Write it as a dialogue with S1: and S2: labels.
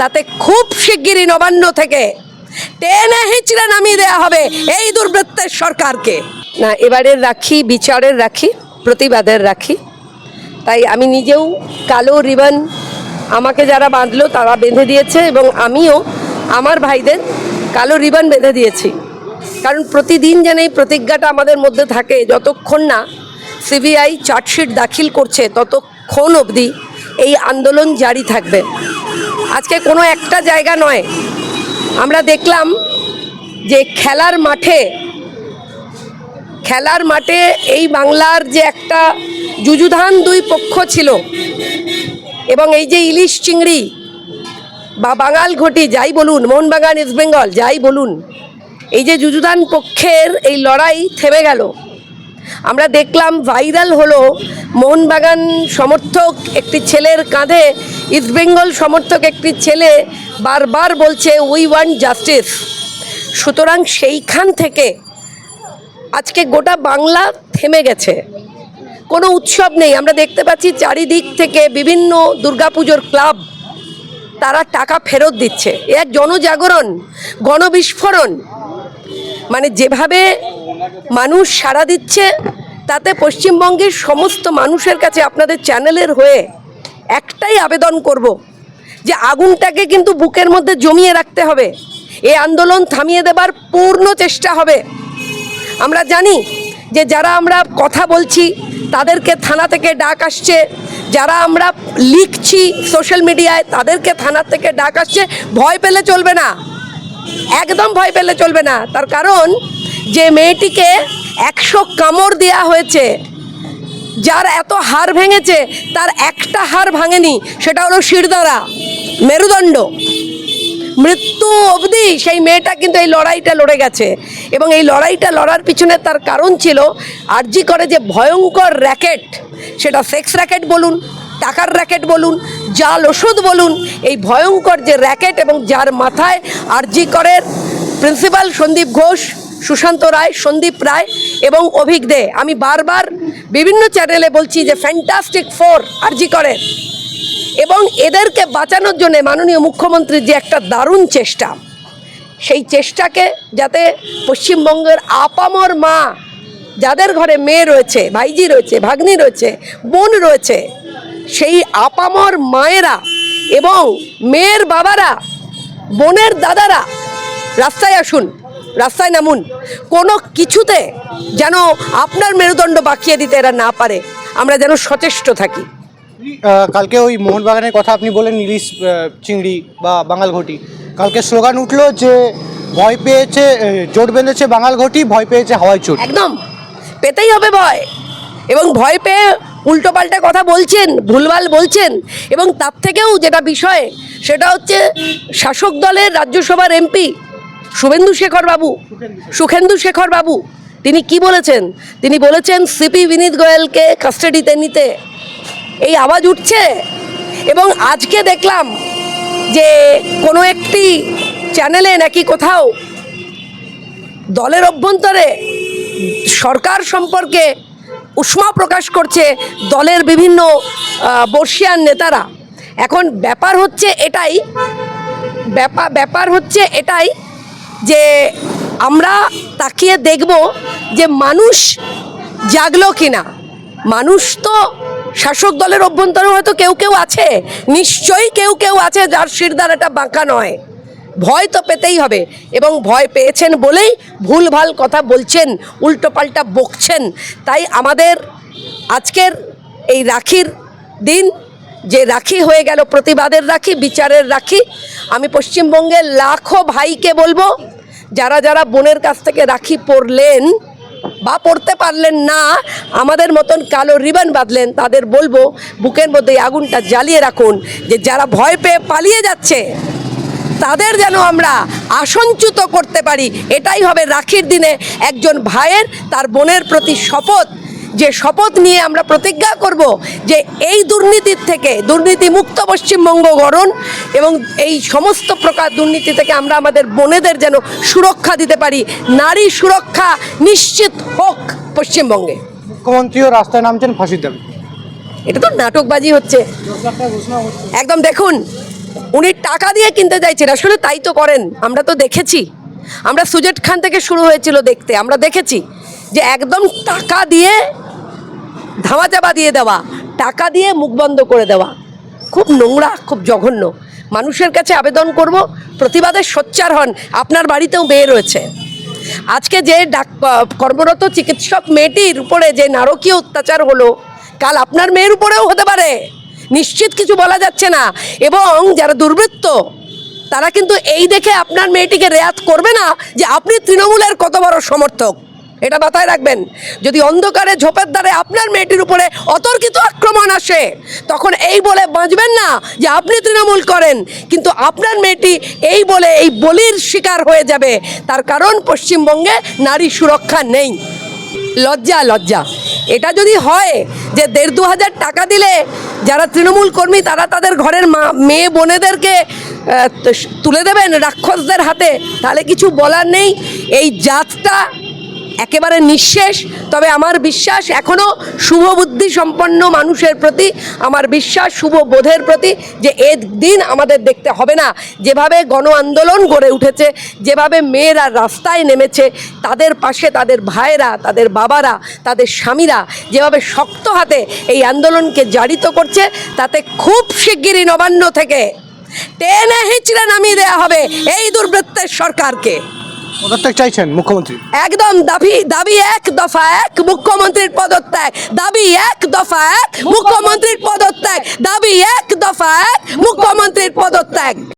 S1: তাতে খুব শিগগিরই নবান্ন থেকে টেনে হিচড়ে নামিয়ে দেওয়া হবে এই দুর্বৃত্তের সরকারকে। না, এবারের রাখি বিচারের রাখি, প্রতিবাদের রাখি। তাই আমি নিজেও কালো রিবন আমাকে যারা বাঁধলো তারা বেঁধে দিয়েছে এবং আমিও আমার ভাইদের কালো রিবন বেঁধে দিয়েছি। কারণ প্রতিদিন যেন এই প্রতিজ্ঞাটা আমাদের মধ্যে থাকে, যতক্ষণ না সিবিআই চার্জশিট দাখিল করছে ততক্ষণ অবধি এই আন্দোলন জারি থাকবে। আজকে কোনো একটা জায়গা নয়, আমরা দেখলাম যে খেলার মাঠে এই বাংলার যে একটা যুযুধান দুই পক্ষ ছিল এবং এই যে ইলিশ চিংড়ি বা বাঙাল ঘটি যাই বলুন, মোহনবাগান ইস্ট বেঙ্গল যাই বলুন, এই যে যুযুধান পক্ষের এই লড়াই থেমে গেল। আমরা দেখলাম ভাইরাল হলো মোহনবাগান সমর্থক একটি ছেলের কাঁধে ইস্টবেঙ্গল সমর্থক একটি ছেলে বারবার বলছে উই ওয়ান্ট জাস্টিস। সুতরাং সেইখান থেকে আজকে গোটা বাংলা থেমে গেছে, কোনো উৎসব নেই। আমরা দেখতে পাচ্ছি চারিদিক থেকে বিভিন্ন দুর্গাপুজোর ক্লাব তারা টাকা ফেরত দিচ্ছে। এক জনজাগরণ, গণবিস্ফোরণ, মানে যেভাবে মানুষ সাড়া দিচ্ছে তাতে পশ্চিমবঙ্গের সমস্ত মানুষের কাছে আপনাদের চ্যানেলের হয়ে একটাই আবেদন করব যে আগুনটাকে কিন্তু বুকের মধ্যে জমিয়ে রাখতে হবে। এই আন্দোলন থামিয়ে দেবার পূর্ণ চেষ্টা হবে। আমরা জানি যে যারা আমরা কথা বলছি তাদেরকে থানা থেকে ডাক আসছে, যারা আমরা লিখছি সোশ্যাল মিডিয়ায় তাদেরকে থানা থেকে ডাক আসছে। ভয় পেলে চলবে না, একদম ভয় পেলে চলবে না। তার কারণ যে মেয়েটিকে 100 কামড় দেওয়া হয়েছে, যার এত হাড় ভেঙেছে তার একটা হাড় ভাঙেনি, সেটা হলো শিরদাঁড়া, মেরুদণ্ড। মৃত্যু অবধি সেই মেয়েটা কিন্তু এই লড়াইটা লড়ে গেছে এবং এই লড়াইটা লড়ার পিছনে তার কারণ ছিল আরজি করে যে ভয়ঙ্কর র্যাকেট, সেটা সেক্স র্যাকেট বলুন, টাকার র্যাকেট বলুন, জাল ওষুধ বলুন, এই ভয়ঙ্কর যে র্যাকেট এবং যার মাথায় আরজি করের প্রিন্সিপাল সন্দীপ ঘোষ, সুশান্ত রায়, সন্দীপ রায় এবং অভিক দে, আমি বারবার বিভিন্ন চ্যানেলে বলছি যে ফ্যান্টাস্টিক ফোর আরজি করের, এবং এদেরকে বাঁচানোর জন্য মাননীয় মুখ্যমন্ত্রীর যে একটা দারুণ চেষ্টা, সেই চেষ্টাকে যাতে পশ্চিমবঙ্গের আপামর মা, যাদের ঘরে মেয়ে রয়েছে, ভাইজি রয়েছে, ভাগ্নি রয়েছে, বোন রয়েছে, সেই আপামর মায়েরা এবং মেয়ের বাবারা, বোনের দাদারা রাস্তায় আসুন, রাস্তায় নামুন। কোনো কিছুতে যেন আপনার মেরুদণ্ড বাঁকিয়ে দিতে এরা না পারে, আমরা যেন সচেষ্ট থাকি।
S2: কালকে ওই মোহনবাগানের কথা আপনি বলেন, ইলিশ চিংড়ি বা বাঙাল ঘটি, কালকে স্লোগান উঠলো যে ভয় পেয়েছে, জোট বেঁধেছে বাঙাল ঘটি, ভয় পেয়েছে হাওয়াই চোট।
S1: একদম পেতেই হবে ভয়, এবং ভয় পেয়ে উল্টোপাল্টা কথা বলছেন, ভুলভাল বলছেন। এবং তার থেকেও যেটা বিষয় সেটা হচ্ছে শাসক দলের রাজ্যসভার এমপি সুখেন্দু শেখর বাবু, তিনি কি বলেছেন? তিনি বলেছেন সিপি বিনীত গোয়েলকে কাস্টাডিতে নিতে। এই আওয়াজ উঠছে এবং আজকে দেখলাম যে কোনো একটি চ্যানেলে নাকি কোথাও দলের অভ্যন্তরে সরকার সম্পর্কে উষ্মা প্রকাশ করছে দলের বিভিন্ন বর্ষিয়ান নেতারা। এখন ব্যাপার হচ্ছে এটাই যে আমরা তাকিয়ে দেখব যে মানুষ জাগলো কিনা। মানুষ তো শাসক দলের অভ্যন্তরে হয়তো কেউ আছে, নিশ্চয়ই কেউ আছে যার শিরদাঁড়াটা বাঁকা নয়। ভয় তো পেতেই হবে, এবং ভয় পেয়েছেন বলেই ভুলভাল কথা বলছেন, উল্টোপাল্টা বকছেন। তাই আমাদের আজকের এই রাখির দিন, যে রাখি হয়ে গেল প্রতিবাদের রাখি, বিচারের রাখি, আমি পশ্চিমবঙ্গের লাখো ভাইকে বলবো, যারা বোনের কাছ থেকে রাখি পরলেন বা পড়তে পারলেন না, আমাদের মতন কালো রিবন বাঁধলেন, তাদের বলবো বুকের মধ্যে আগুনটা জ্বালিয়ে রাখুন। যে যারা ভয় পেয়ে পালিয়ে যাচ্ছে তাদের যেন আমরা আশঞ্চ্যুত করতে পারি। এটাই হবে রাখির দিনে একজন ভাইয়ের তার বোনের প্রতি শপথ, যে শপথ নিয়ে আমরা প্রতিজ্ঞা করব যে এই দুর্নীতির থেকে, দুর্নীতিমুক্ত পশ্চিমবঙ্গ গড়ন এবং এই সমস্ত প্রকার দুর্নীতি থেকে আমরা আমাদের বোনেদের যেন সুরক্ষা দিতে পারি। নারী সুরক্ষা নিশ্চিত হোক পশ্চিমবঙ্গে।
S2: মুখ্যমন্ত্রীও রাস্তায় নামছেন ফাঁসির দাবি।
S1: এটা তো নাটকবাজি হচ্ছে একদম। দেখুন, উনি টাকা দিয়ে কিনতে চাইছেন, আসলে তাই তো করেন। আমরা তো দেখেছি, আমরা সুজেট খান থেকে শুরু হয়েছিল দেখতে, আমরা দেখেছি যে একদম টাকা দিয়ে ধামাচাপা দিয়ে দেওয়া, টাকা দিয়ে মুখ বন্ধ করে দেওয়া, খুব নোংরা, খুব জঘন্য। মানুষের কাছে আবেদন করব, প্রতিবাদে সোচ্চার হন। আপনার বাড়িতেও মেয়ে রয়েছে। আজকে যে কর্মরত চিকিৎসক মেয়েটির উপরে যে নারকীয় অত্যাচার হলো, কাল আপনার মেয়ের উপরেও হতে পারে, নিশ্চিত কিছু বলা যাচ্ছে না। এবং যারা দুর্বৃত্ত, তারা কিন্তু এই দেখে আপনার মেয়েটিকে রেয়াত করবে না যে আপনি তৃণমূলের কত বড় সমর্থক। এটা মাথায় রাখবেন। যদি অন্ধকারে ঝোপের দ্বারে আপনার মেয়েটির উপরে অতর্কিত আক্রমণ আসে, তখন এই বলে বাঁচবেন না যে আপনি তৃণমূল করেন, কিন্তু আপনার মেয়েটি এই বলে এই বলির শিকার হয়ে যাবে। তার কারণ পশ্চিমবঙ্গে নারী সুরক্ষা নেই। লজ্জা, লজ্জা। এটা যদি হয় যে 1,500-2,000 টাকা দিলে যারা তৃণমূল কর্মী তারা তাদের ঘরের মেয়ে বোনেদেরকে তুলে দেবেন রাক্ষসদের হাতে, তাহলে কিছু বলার নেই। এই জাতটা একেবারে নিঃশেষ। তবে আমার বিশ্বাস এখনও শুভ বুদ্ধি সম্পন্ন মানুষের প্রতি আমার বিশ্বাস, শুভ বোধের প্রতি, যে এর দিন আমাদের দেখতে হবে না। যেভাবে গণ আন্দোলন গড়ে উঠেছে, যেভাবে মেয়েরা রাস্তায় নেমেছে, তাদের পাশে তাদের ভাইয়েরা, তাদের বাবারা, তাদের স্বামীরা যেভাবে শক্ত হাতে এই আন্দোলনকে জারিত করছে, তাতে খুব শিগগিরই নবান্ন থেকে টেনে হিঁচড়ে নামিয়ে দেওয়া হবে এই দুর্বৃত্তের সরকারকে।
S2: পদত্যাগ চাইছেন মুখ্যমন্ত্রী?
S1: একদম দাবি 1 দফা 1 মুখ্যমন্ত্রীর পদত্যাগ, দাবি 1 দফা 1 মুখ্যমন্ত্রীর পদত্যাগ, দাবি 1 দফা 1 মুখ্যমন্ত্রীর পদত্যাগ।